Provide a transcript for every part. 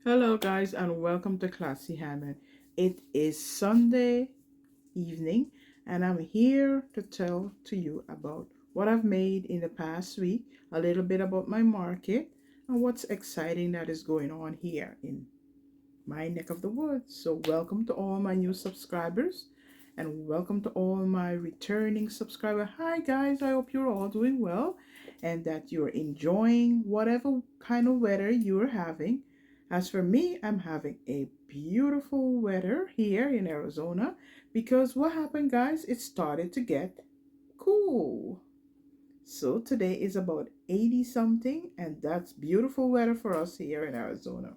Hello guys and welcome to Clasihandmade. It is Sunday evening and I'm here to tell to you about what I've made in the past week, a little bit about my market and what's exciting that is going on here in my neck of the woods. So welcome to all my new subscribers and welcome to all my returning subscribers. Hi guys, I hope you're all doing well and that you're enjoying whatever kind of weather you're having. As for me, I'm having a beautiful weather here in Arizona because what happened, guys, it started to get cool. So today is about 80 something and that's beautiful weather for us here in Arizona.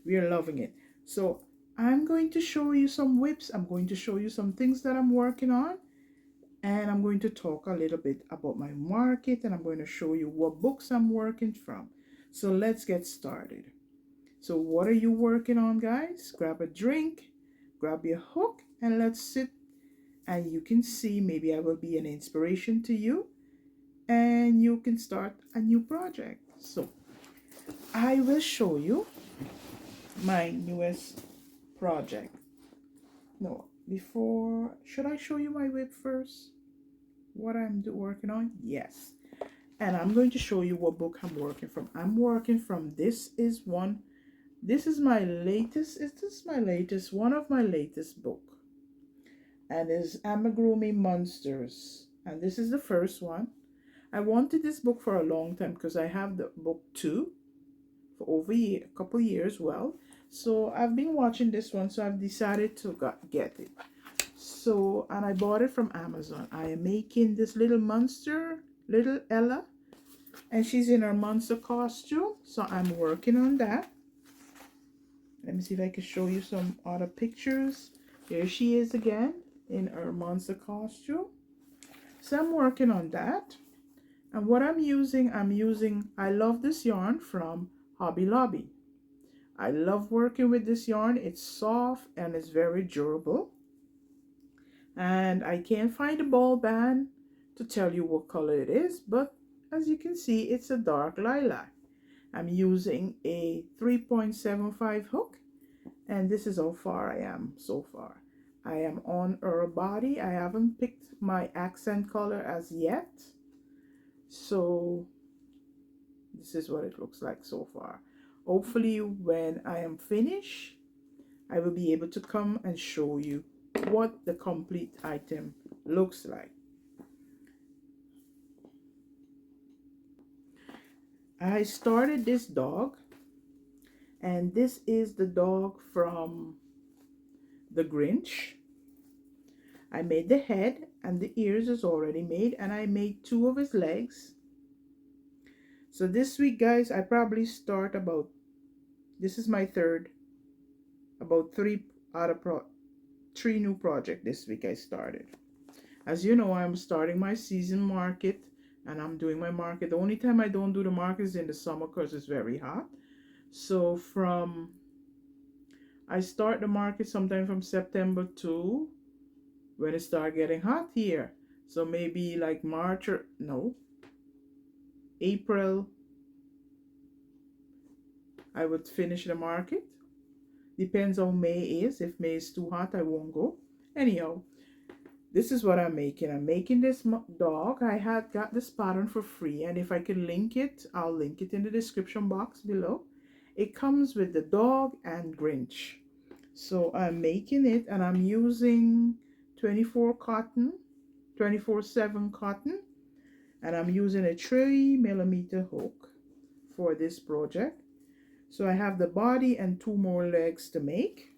We are loving it. So I'm going to show you some whips. I'm going to show you some things that I'm working on. And I'm going to talk a little bit about my market. And I'm going to show you what books I'm working from. So let's get started. So what are you working on, guys? Grab a drink, grab your hook, and let's sit. And you can see maybe I will be an inspiration to you. And you can start a new project. So I will show you my newest project. No, before, should I show you my whip first? What I'm working on? Yes. And I'm going to show you what book I'm working from. I'm working from This is my latest, one of my latest book. And it's Amagurumi Monsters. And this is the first one. I wanted this book for a long time because I have the book 2 for over a couple years. Well, so I've been watching this one, so I've decided to get it. So, and I bought it from Amazon. I am making this little monster, little Ella, and she's in her monster costume. So I'm working on that. Let me see if I can show you some other pictures. Here she is again in her monster costume. So I'm working on that. And what I'm using, I love this yarn from Hobby Lobby. I love working with this yarn. It's soft and it's very durable. And I can't find a ball band to tell you what color it is, but as you can see, it's a dark lilac. I'm using a 3.75 hook, and this is how far I am so far. I am on her body. I haven't picked my accent color as yet. So this is what it looks like so far. Hopefully when I am finished, I will be able to come and show you what the complete item looks like. I started this dog, and this is the dog from the Grinch. I made the head and the ears is already made, and I made 2 of his legs. So this week, guys, I probably start about, this is my third, about 3 new project this week I started. As you know, I'm starting my season market, and I'm doing my market. The only time I don't do the market is in the summer because it's very hot. So I start the market sometime from September to when it start getting hot here. So maybe like March or no, April, I would finish the market. Depends on May is. If May is too hot, I won't go. Anyhow, this is what I'm making. I'm making this dog. I had got this pattern for free, and if I can link it, I'll link it in the description box below. It comes with the dog and Grinch. So I'm making it, and I'm using 24/7 cotton, and I'm using a 3mm hook for this project. So I have the body and 2 more legs to make.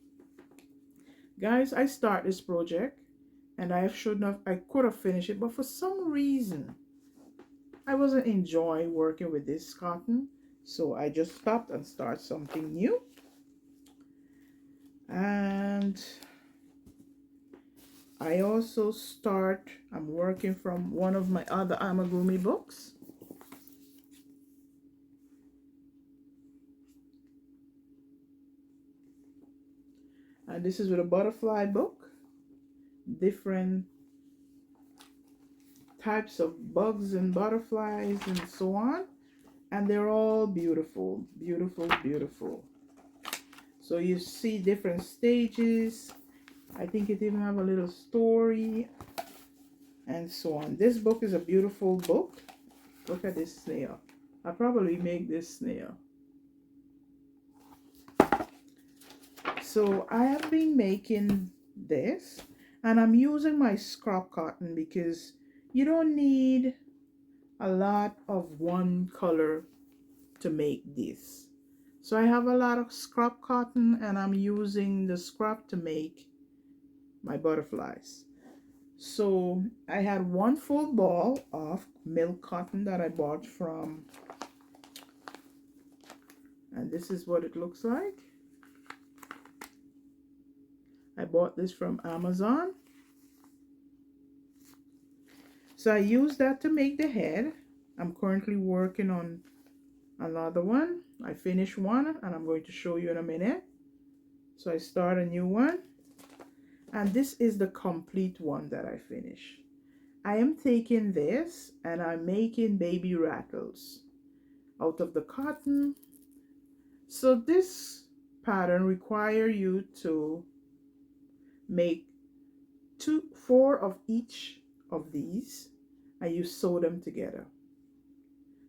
Guys, I start this project and I could have finished it, but for some reason I wasn't enjoying working with this cotton, so I just stopped and start something new. And I also I'm working from one of my other amigurumi books. And this is with a butterfly book, different types of bugs and butterflies and so on, and they're all beautiful, beautiful, beautiful. So you see different stages. I think it even have a little story and so on. This book is a beautiful book. Look at this snail. I'll probably make this snail. So I have been making this, and I'm using my scrap cotton because you don't need a lot of one color to make this. So I have a lot of scrap cotton, and I'm using the scrap to make my butterflies. So I had one full ball of milk cotton that I bought from, and this is what it looks like. I bought this from Amazon. So I used that to make the head. I'm currently working on another one. I finished one and I'm going to show you in a minute. So I start a new one. And this is the complete one that I finished. I am taking this and I'm making baby rattles out of the cotton. So this pattern requires you to make 4 of each of these, and you sew them together.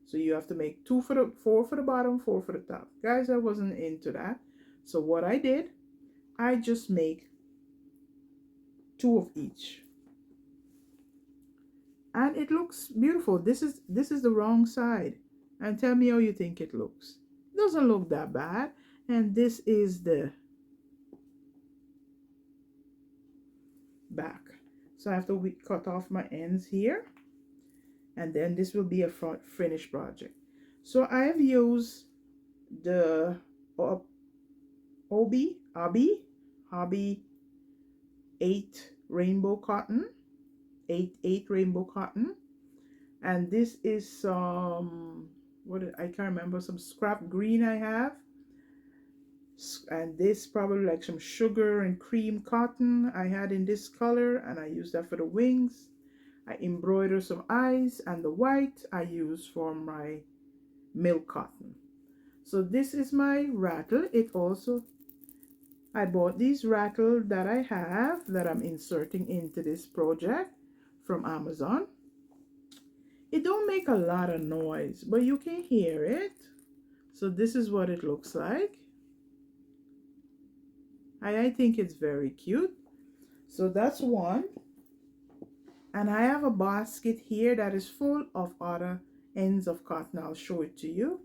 So you have to make 4 for the bottom, 4 for the top. Guys, I wasn't into that. So what I did, I just make 2 of each. And it looks beautiful. This is the wrong side. And tell me how you think it looks. It doesn't look that bad. And this is the back. So I have to cut off my ends here, and then this will be a finished project. So I have used the Hobby 8 rainbow cotton, 8 rainbow cotton, and this is some I can't remember, some scrap green I have. And this probably like some sugar and cream cotton I had in this color, and I used that for the wings. I embroidered some eyes, and the white I use for my milk cotton. So this is my rattle. I bought these rattle that I have that I'm inserting into this project from Amazon. It don't make a lot of noise, but you can hear it. So this is what it looks like. I think it's very cute. So that's one. And I have a basket here that is full of other ends of cotton. I'll show it to you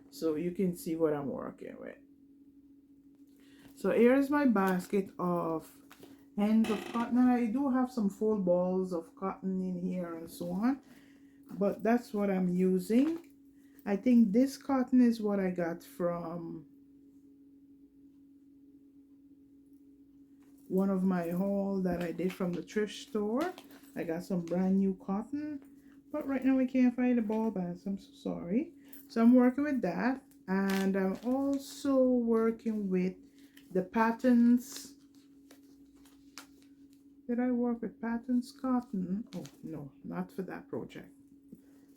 so you can see what I'm working with. So here's my basket of ends of cotton. And I do have some full balls of cotton in here and so on, but that's what I'm using. I think this cotton is what I got from one of my haul that I did from the thrift store. I got some brand new cotton, but right now I can't find the ball bands. I'm so sorry. So I'm working with that, and I'm also working with the patterns. Did I work with patterns cotton? Oh no, not for that project.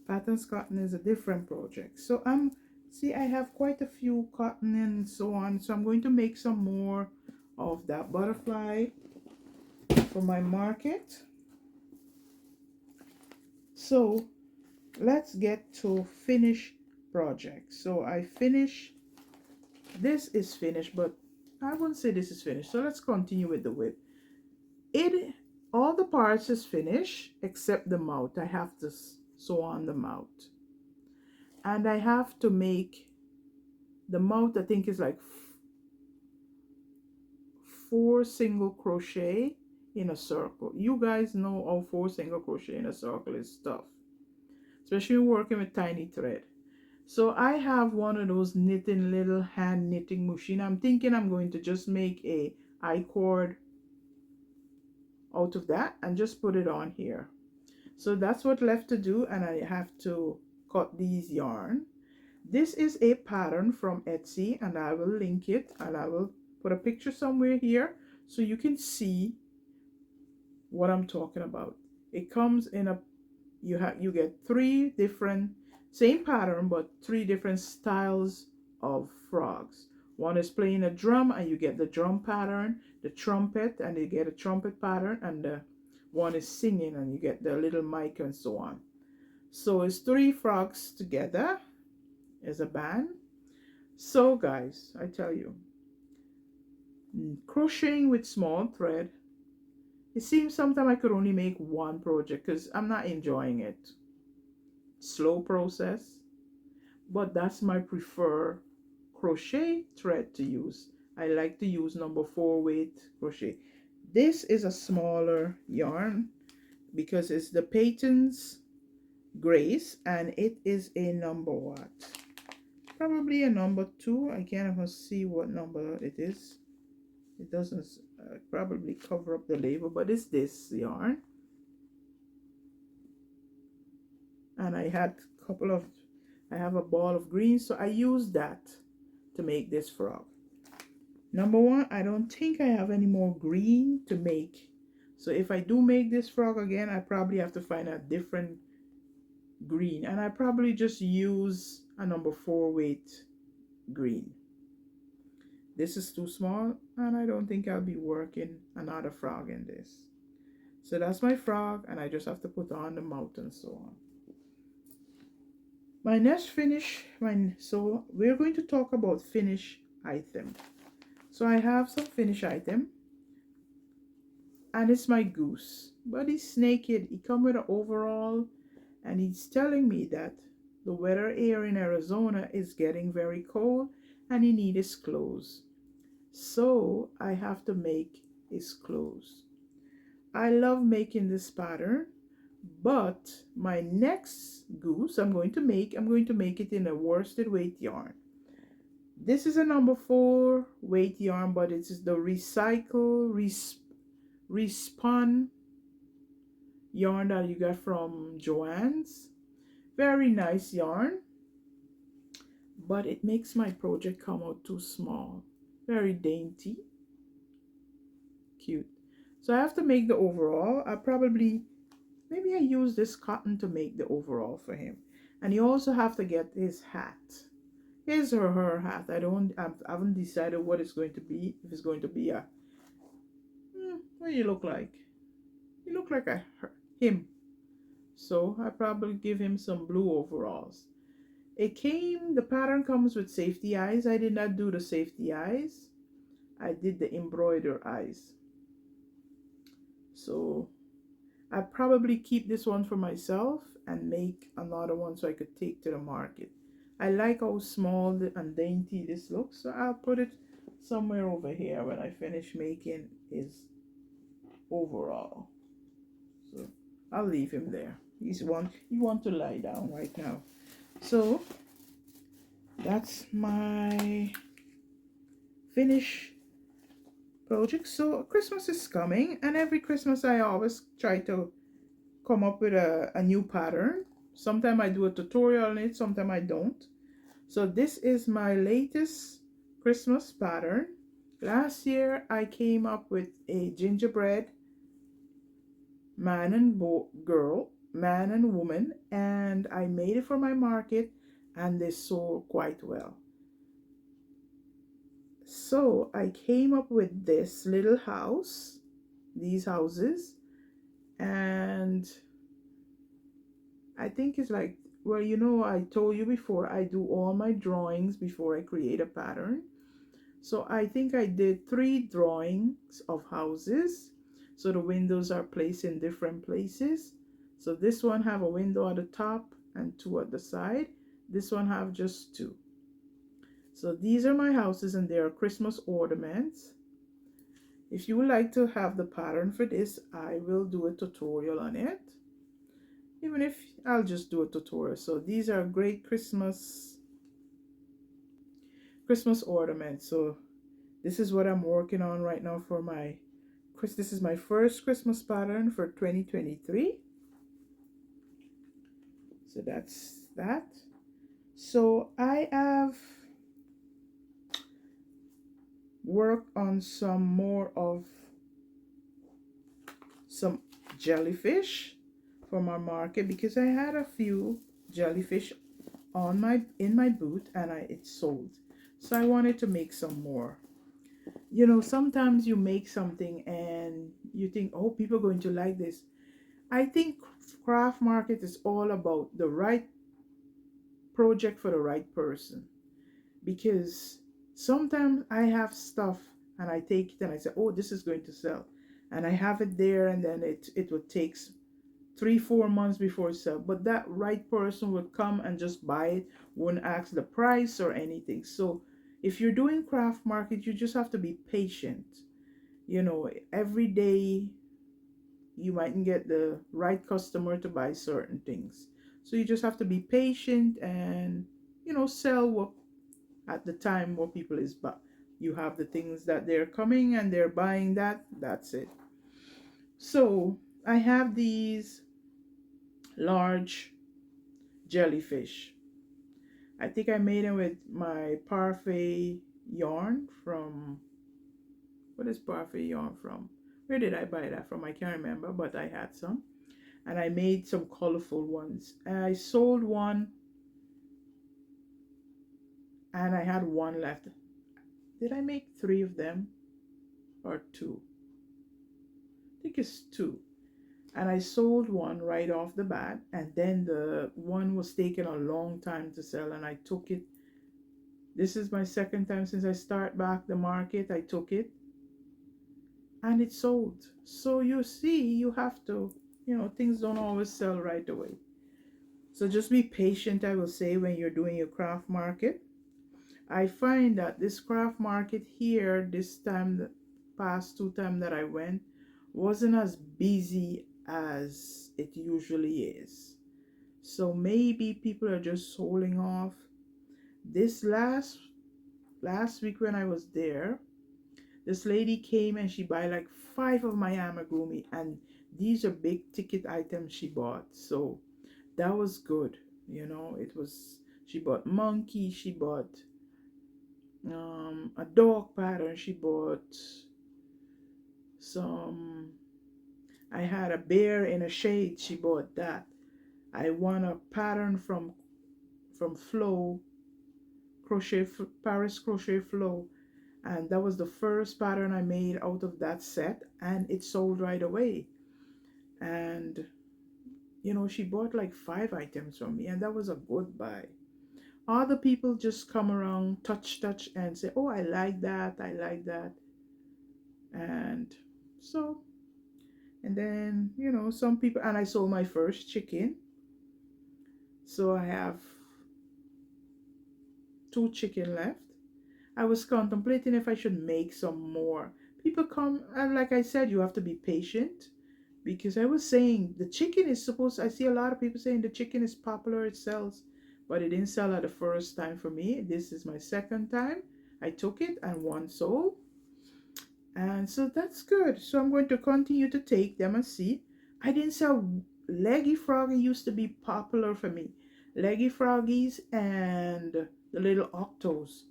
Patterns cotton is a different project. So see, I have quite a few cotton and so on. So I'm going to make some more of that butterfly for my market. So let's get to finish project. So I finish, this is finished, but I won't say this is finished. So let's continue with the whip. All the parts is finished except the mouth. I have to sew on the mouth, and I have to make the mouth, I think is like 4 single crochet in a circle. You guys know how 4 single crochet in a circle is tough, especially working with tiny thread. So I have one of those knitting little hand knitting machine. I'm thinking I'm going to just make a I-cord out of that and just put it on here. So that's what left to do, and I have to cut these yarn. This is a pattern from Etsy, and I will link it, and I will put a picture somewhere here so you can see what I'm talking about. It comes in a, you get 3 different, same pattern, but 3 different styles of frogs. One is playing a drum and you get the drum pattern, the trumpet and you get a trumpet pattern, and the one is singing and you get the little mic and so on. So it's 3 frogs together as a band. So guys, I tell you, crocheting with small thread, it seems sometimes I could only make one project because I'm not enjoying it. Slow process, but that's my preferred crochet thread to use. I like to use number 4 weight crochet. This is a smaller yarn because it's the Peyton's Grace and it is a number what? Probably a number 2. I can't even see what number it is. It doesn't probably cover up the label, but it's this yarn. And I had a couple of, I have a ball of green, so I used that to make this frog. Number 1, I don't think I have any more green to make. So if I do make this frog again, I probably have to find a different green. And I probably just use a number 4 weight green. This is too small and I don't think I'll be working another frog in this. So that's my frog and I just have to put on the mouth and so on. My next finish, so we're going to talk about finish item. So I have some finish item and it's my goose, but he's naked. He come with an overall and he's telling me that the weather here in Arizona is getting very cold and he needs his clothes. So I have to make his clothes. I love making this pattern, but my next goose I'm going to make it in a worsted weight yarn. This is a number 4 weight yarn, but it's the respun yarn that you got from Joann's. Very nice yarn, but it makes my project come out too small. Very dainty, cute. So I have to make the overall. Maybe I use this cotton to make the overall for him. And you also have to get his hat. His or her hat. I haven't decided what it's going to be. If it's going to be a, what do you look like? You look like him. So I probably give him some blue overalls. The pattern comes with safety eyes. I did not do the safety eyes. I did the embroider eyes. So I probably keep this one for myself and make another one so I could take to the market. I like how small and dainty this looks, so I'll put it somewhere over here when I finish making his overall. So I'll leave him there. He wants to lie down right now. So that's my finish project. So Christmas is coming, and every Christmas I always try to come up with a new pattern. Sometimes I do a tutorial on it, sometimes I don't. So this is my latest Christmas pattern. Last year I came up with a gingerbread man and woman, and I made it for my market and they sold quite well. So I came up with this little house, these houses, and I think it's like, well, you know, I told you before, I do all my drawings before I create a pattern. So I think I did 3 drawings of houses. So the windows are placed in different places. So this one have a window at the top and 2 at the side. This one have just 2. So these are my houses and they are Christmas ornaments. If you would like to have the pattern for this, I will do a tutorial on it. Even if I'll just do a tutorial. So these are great Christmas ornaments. So this is what I'm working on right now for my this is my first Christmas pattern for 2023. So that's that. So I have worked on some jellyfish for my market because I had a few jellyfish in my booth and it sold. So I wanted to make some more. You know, sometimes you make something and you think, oh, people are going to like this. I think craft market is all about the right project for the right person, because sometimes I have stuff and I take it and I say, oh, this is going to sell, and I have it there, and then it would take 3-4 months before it sell. But that right person would come and just buy it, wouldn't ask the price or anything. So if you're doing craft market, you just have to be patient. You know, every day you mightn't get the right customer to buy certain things. So you just have to be patient and, you know, sell what at the time what people is, but you have the things that they're coming and they're buying that. That's it. So I have these large jellyfish. I think I made them with my parfait yarn from, what is parfait yarn from? Where did I buy that from? I can't remember, but I had some. And I made some colorful ones. And I sold one and I had one left. Did I make 3 of them or 2? I think it's 2. And I sold one right off the bat, and then the one was taking a long time to sell, and I took it. This is my second time since I start back the market. I took it and it sold. So you see, you have to, you know, things don't always sell right away. So just be patient, I will say, when you're doing your craft market. I find that this craft market here, this time, the past 2 times that I went, wasn't as busy as it usually is. So maybe people are just holding off. This last week when I was there, this lady came and she bought like 5 of my amigurumi, and these are big ticket items she bought. So that was good. You know, it was, she bought monkey, she bought a dog pattern, she bought some, I had a bear in a shade, she bought that. I won a pattern from Flow crochet, Paris crochet Flow, and that was the first pattern I made out of that set, and it sold right away. And you know, she bought like 5 items from me, and that was a good buy. Other people just come around, touch, and say, oh, I like that, I like that. And so, and then, you know, some people, and I sold my first chicken. So I have 2 chicken left. I was contemplating if I should make some more. People come, and like I said, you have to be patient, because I was saying the chicken is supposed, I see a lot of people saying the chicken is popular, it sells, but it didn't sell at the first time for me. This is my second time. I took it and one sold. And so that's good. So I'm going to continue to take them and see. I didn't sell Leggy Froggy, used to be popular for me. Leggy Froggies and the little octos.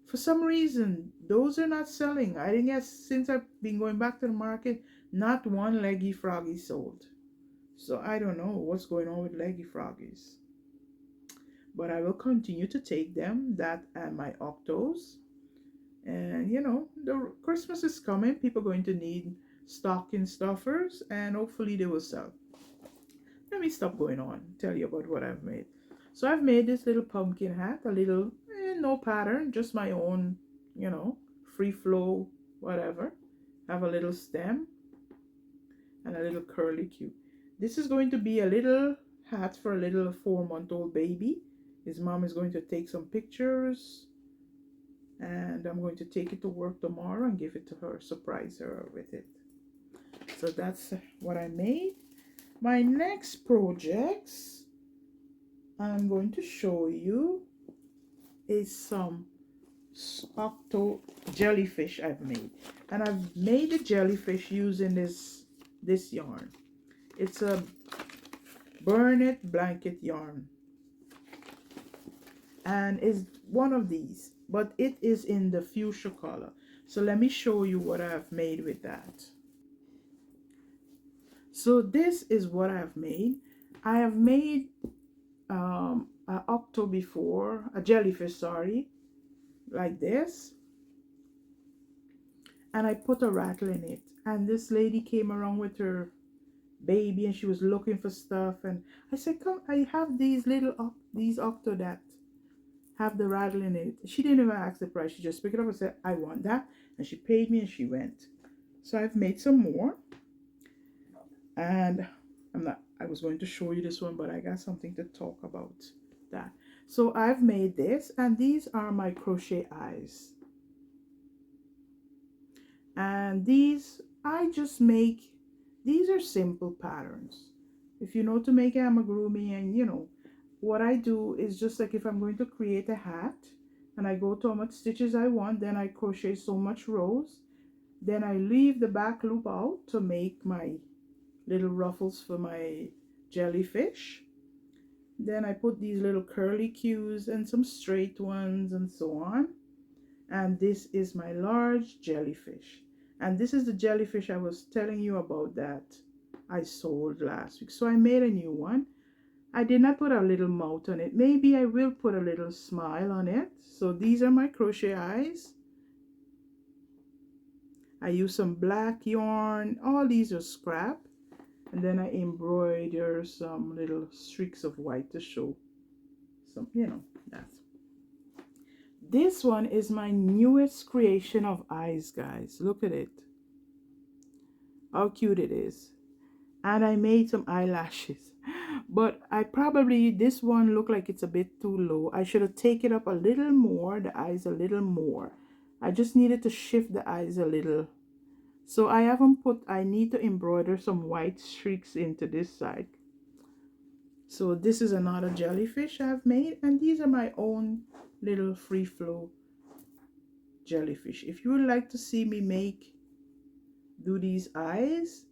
For some reason, those are not selling. I didn't guess, since I've been going back to the market, not one Leggy Froggy sold. So I don't know what's going on with Leggy Froggies. But I will continue to take them, that and my octos. And you know, the Christmas is coming. People are going to need stocking stuffers, and hopefully they will sell. Let me stop going on, tell you about what I've made. So I've made this little pumpkin hat, a little, no pattern, just my own, you know, free flow, whatever. Have a little stem and a little curly cue. This is going to be a little hat for a little 4-month-old baby. His mom is going to take some pictures, and I'm going to take it to work tomorrow and give it to her, surprise her with it. So that's what I made. My next projects I'm going to show you is some octo jellyfish I've made. And I've made the jellyfish using this yarn. It's a Burnett blanket yarn, and is one of these, but it is in the fuchsia color. So let me show you what I've made with that. So this is what I've made. I have made a octo before, a jellyfish, sorry, like this, and I put a rattle in it. And this lady came around with her baby and she was looking for stuff, and I said, come, I have these little these octo that have the rattle in it. She didn't even ask the price. She just picked it up and said, I want that, and she paid me and she went. So I've made some more, and I was going to show you this one, but I got something to talk about that. So I've made this, and these are my crochet eyes, and these I just make. These are simple patterns. If you know to make amigurumi, and you know what I do is just like if I'm going to create a hat and I go to how much stitches I want, then I crochet so much rows, then I leave the back loop out to make my little ruffles for my jellyfish. Then I put these little curly cues and some straight ones and so on. And this is my large jellyfish. And this is the jellyfish I was telling you about that I sold last week. So I made a new one. I did not put a little mouth on it. Maybe I will put a little smile on it. So these are my crochet eyes. I use some black yarn. All these are scrap. And then I embroider some little streaks of white to show some, you know, that's. This one is my newest creation of eyes, guys. Look at it. How cute it is. And I made some eyelashes. But this one looked like it's a bit too low. I should have taken it up a little more, the eyes a little more. I just needed to shift the eyes a little. So I need to embroider some white streaks into this side. So this is another jellyfish I've made, and these are my own little free flow jellyfish. If you would like to see me do these eyes,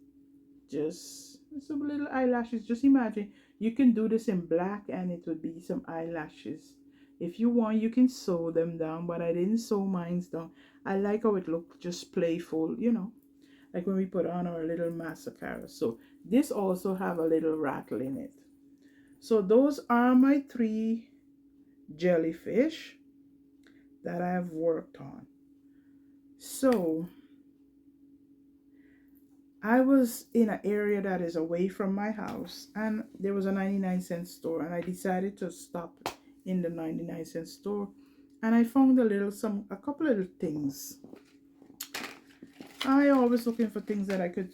just some little eyelashes. Just imagine you can do this in black and it would be some eyelashes. If you want, you can sew them down, but I didn't sew mine down. I like how it looked, just playful, you know, like when we put on our little mascara. So this also have a little rattle in it. So those are my 3 jellyfish that I have worked on. So I was in an area that is away from my house, and there was a 99-cent store, and I decided to stop in the 99-cent store, and I found a couple of little things. I always looking for things that I could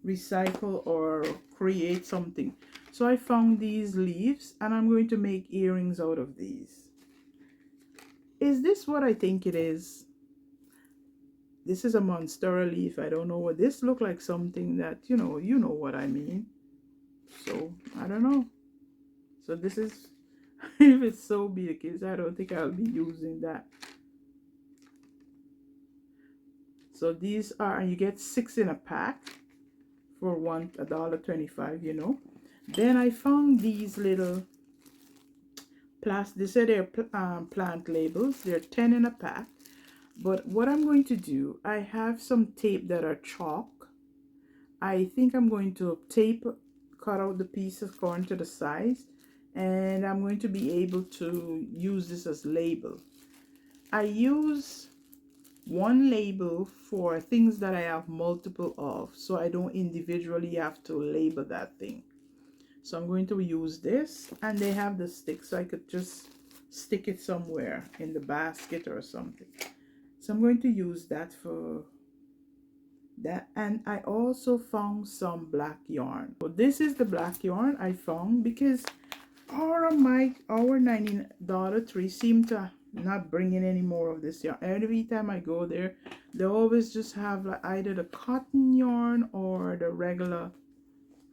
recycle or create something. So I found these leaves, and I'm going to make earrings out of these. Is this what I think it is? This is a monstera leaf. I don't know what this look like. Something that, you know what I mean. So I don't know. So this is, if it's so be the case, I don't think I'll be using that. So these are, and you get 6 in a pack for $1.25, you know. Then I found these little they say they're plant labels. They're 10 in a pack. But what I'm going to do, I have some tape that are chalk. I think I'm going to cut out the pieces according to the size, and I'm going to be able to use this as label. I use one label for things that I have multiple of, so I don't individually have to label that thing. So I'm going to use this, and they have the stick, so I could just stick it somewhere in the basket or something. So I'm going to use that for that. And I also found some black yarn. So this is the black yarn I found, because our $90 tree seemed to not bring in any more of this yarn. Every time I go there, they always just have like either the cotton yarn or the regular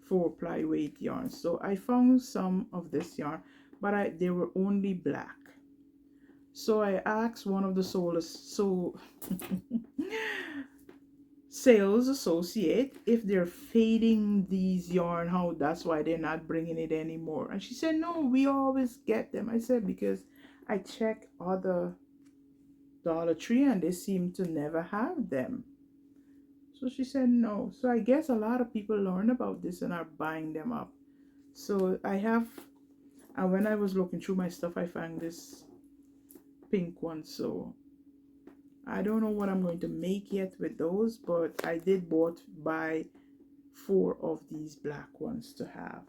4-ply weight yarn. So I found some of this yarn, but they were only black. So I asked one of the sales associate if they're fading these yarn, how that's why they're not bringing it anymore. And she said, no, we always get them. I said, because I check other Dollar Tree and they seem to never have them. So she said no. So I guess a lot of people learn about this and are buying them up. So I have, and when I was looking through my stuff, I found this pink ones, so I don't know what I'm going to make yet with those, but I did buy 4 of these black ones to have.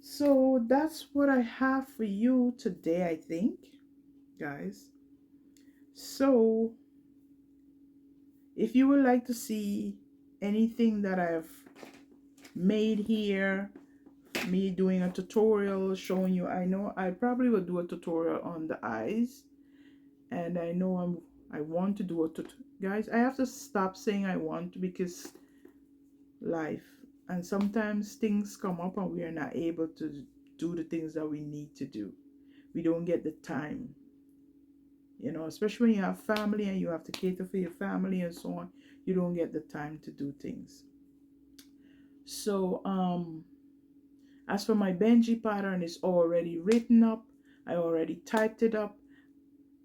So that's what I have for you today, I think, guys. So if you would like to see anything that I've made here, me doing a tutorial showing you, I know I probably will do a tutorial on the eyes, and I know I want to do a tutorial. Guys, I have to stop saying I want to, because life, and sometimes things come up and we are not able to do the things that we need to do. We don't get the time, especially when you have family and you have to cater for your family and so on. You don't get the time to do things. So as for my Benji pattern, it's already written up. I already typed it up,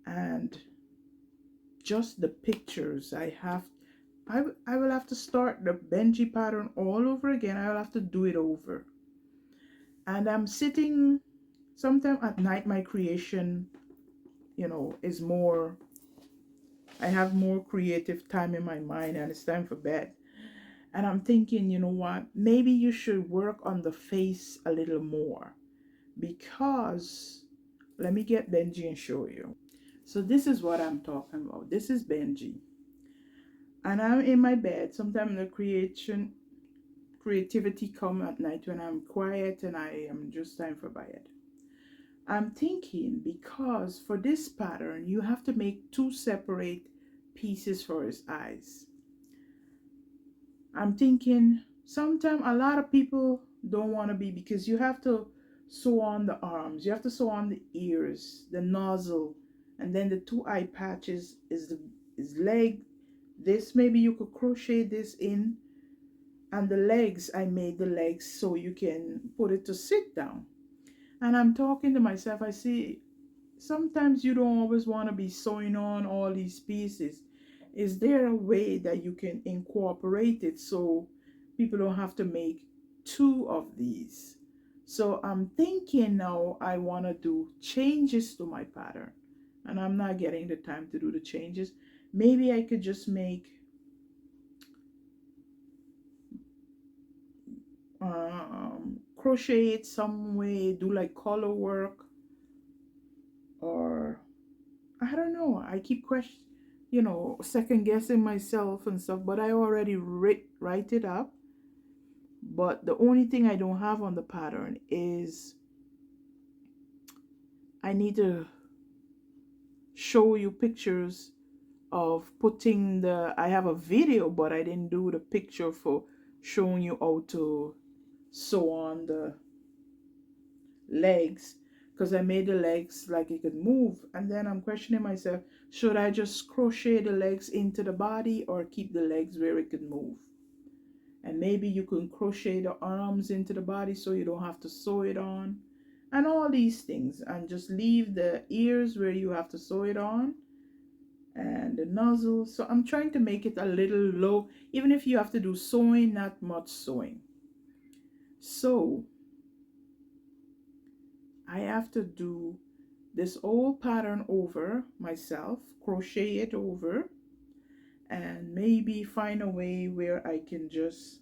and just the pictures I will have to start the Benji pattern all over again. I will have to do it over. And I'm sitting sometime at night. My creation, is more, I have more creative time in my mind, and it's time for bed. And I'm thinking, you know what? Maybe you should work on the face a little more, because let me get Benji and show you. So this is what I'm talking about. This is Benji. And I'm in my bed. Sometimes the creativity come at night when I'm quiet and I am just time for bed. I'm thinking, because for this pattern, you have to make 2 separate pieces for his eyes. I'm thinking, sometimes a lot of people don't want to be, because you have to sew on the arms, you have to sew on the ears, the nozzle, and then the 2 eye patches is leg. This, maybe you could crochet this in, and the legs, I made the legs so you can put it to sit down. And I'm talking to myself, I see sometimes you don't always want to be sewing on all these pieces. Is there a way that you can incorporate it so people don't have to make 2 of these? So I'm thinking now I want to do changes to my pattern, and I'm not getting the time to do the changes. Maybe I could just make crochet it some way, do like color work, or I don't know. I keep second guessing myself and stuff, but I already write it up. But the only thing I don't have on the pattern is I need to show you pictures of putting I have a video, but I didn't do the picture for showing you how to sew on the legs, because I made the legs like it could move. And then I'm questioning myself, should I just crochet the legs into the body or keep the legs where it could move? And maybe you can crochet the arms into the body so you don't have to sew it on, and all these things, and just leave the ears where you have to sew it on, and the nozzle. So I'm trying to make it a little low, even if you have to do sewing, not much sewing. So I have to do this old pattern over myself, crochet it over, and maybe find a way where I can just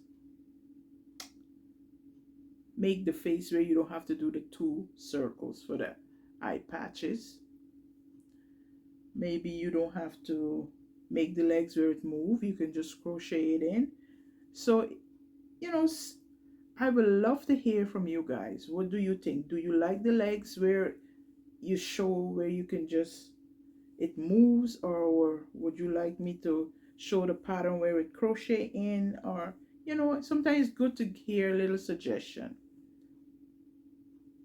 make the face where you don't have to do the 2 circles for the eye patches. Maybe you don't have to make the legs where it move, you can just crochet it in. So I would love to hear from you guys. What do you think? Do you like the legs where you show where you can just it moves, or would you like me to show the pattern where it crochet in? Or sometimes it's good to hear a little suggestion,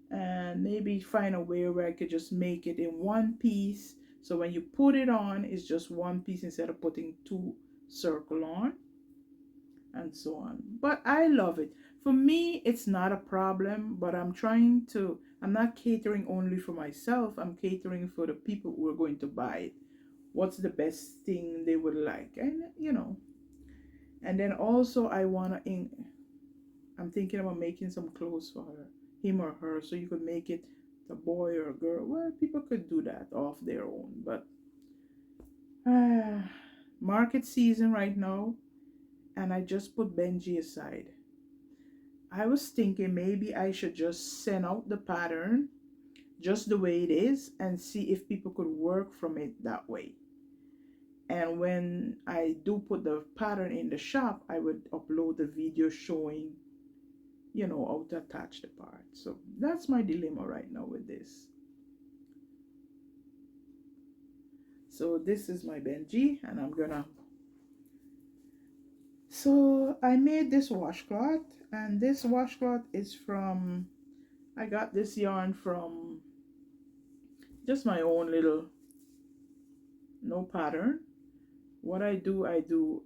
and maybe find a way where I could just make it in 1 piece, so when you put it on, it's just 1 piece instead of putting 2 circle on, and so on. But I love it. For me, it's not a problem, but I'm not catering only for myself, I'm catering for the people who are going to buy it. What's the best thing they would like? And and then also I'm thinking about making some clothes for him or her, so you could make it a boy or a girl. Well, people could do that off their own, but market season right now, and I just put Benji aside. I was thinking maybe I should just send out the pattern just the way it is and see if people could work from it that way. And when I do put the pattern in the shop, I would upload the video showing, you know, how to attach the part. So that's my dilemma right now with this. So this is my Benji, and I'm gonna, so I made this washcloth, and this washcloth is from, I got this yarn from just my own little, no pattern. What I do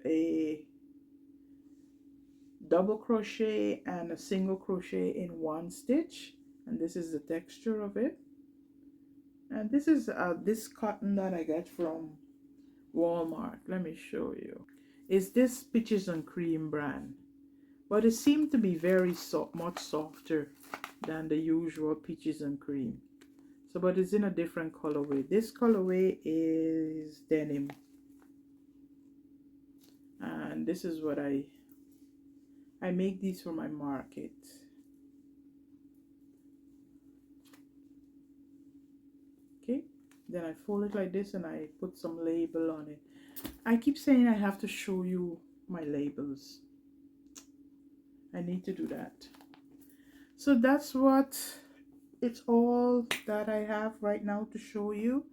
a double crochet and a single crochet in one stitch, and this is the texture of it. And this is this cotton that I got from Walmart. Let me show you. It's this Peaches and Cream brand, but it seemed to be very much softer than the usual Peaches and Cream. So, but it's in a different colorway. This colorway is denim, and this is what I make these for my market. Okay, then I fold it like this and I put some label on it. I keep saying I have to show you my labels. I need to do that. So that's what it's all that I have right now to show you.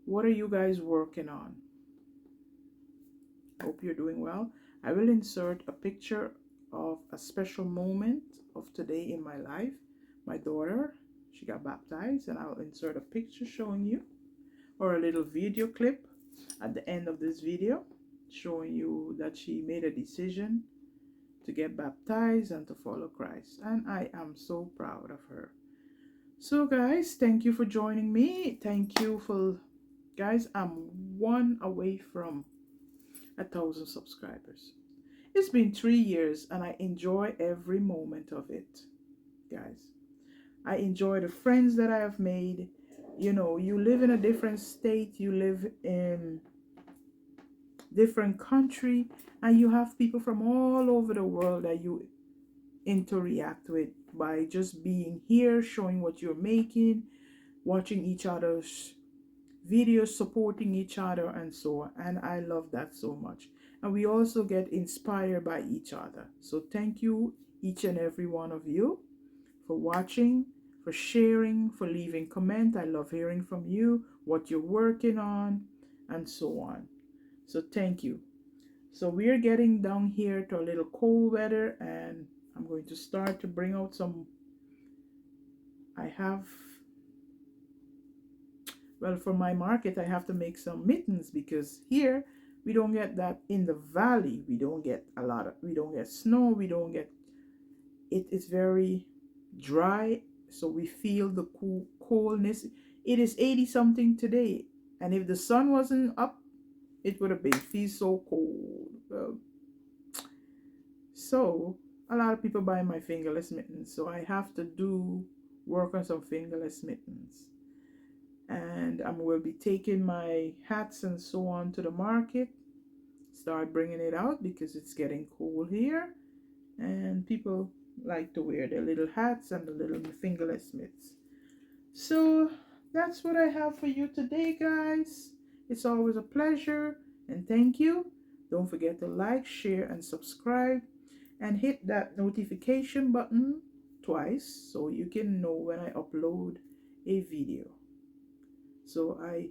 What are you guys working on? Hope you're doing well. I will insert a picture of a special moment of today in my life. My daughter, she got baptized, and I'll insert a picture showing you, or a little video clip at the end of this video showing you that she made a decision to get baptized and to follow Christ, and I am so proud of her. So guys, thank you for joining me. Thank you for, guys, I'm one away from 1,000 subscribers. It's been 3 years and I enjoy every moment of it, guys. I enjoy the friends that I have made. You know, you live in a different state, you live in different country, and you have people from all over the world that you interact with by just being here, showing what you're making, watching each other's videos, supporting each other, and so on. And I love that so much. And we also get inspired by each other. So thank you, each and every one of you, for watching, for sharing, for leaving comment. I love hearing from you, what you're working on, and so on. So thank you. So we're getting down here to a little cold weather, and I'm going to start to bring out some, well, for my market, I have to make some mittens, because here we don't get that in the valley. We don't get a lot of, we don't get snow, we don't get, it is very dry, so we feel the coldness. It is 80 something today, and if the sun wasn't up, it would have been so cold. Well, so a lot of people buy my fingerless mittens, so I have to work on some fingerless mittens. And I will be taking my hats and so on to the market, start bringing it out, because it's getting cold here, and people like to wear their little hats and the little fingerless mitts. So that's what I have for you today, guys. It's always a pleasure, and thank you. Don't forget to like, share, and subscribe, and hit that notification button twice so you can know when I upload a video. So I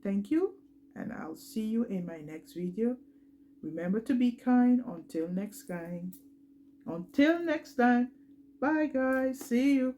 thank you, and I'll see you in my next video. Remember to be kind. Until next time. Until next time. Bye, guys. See you.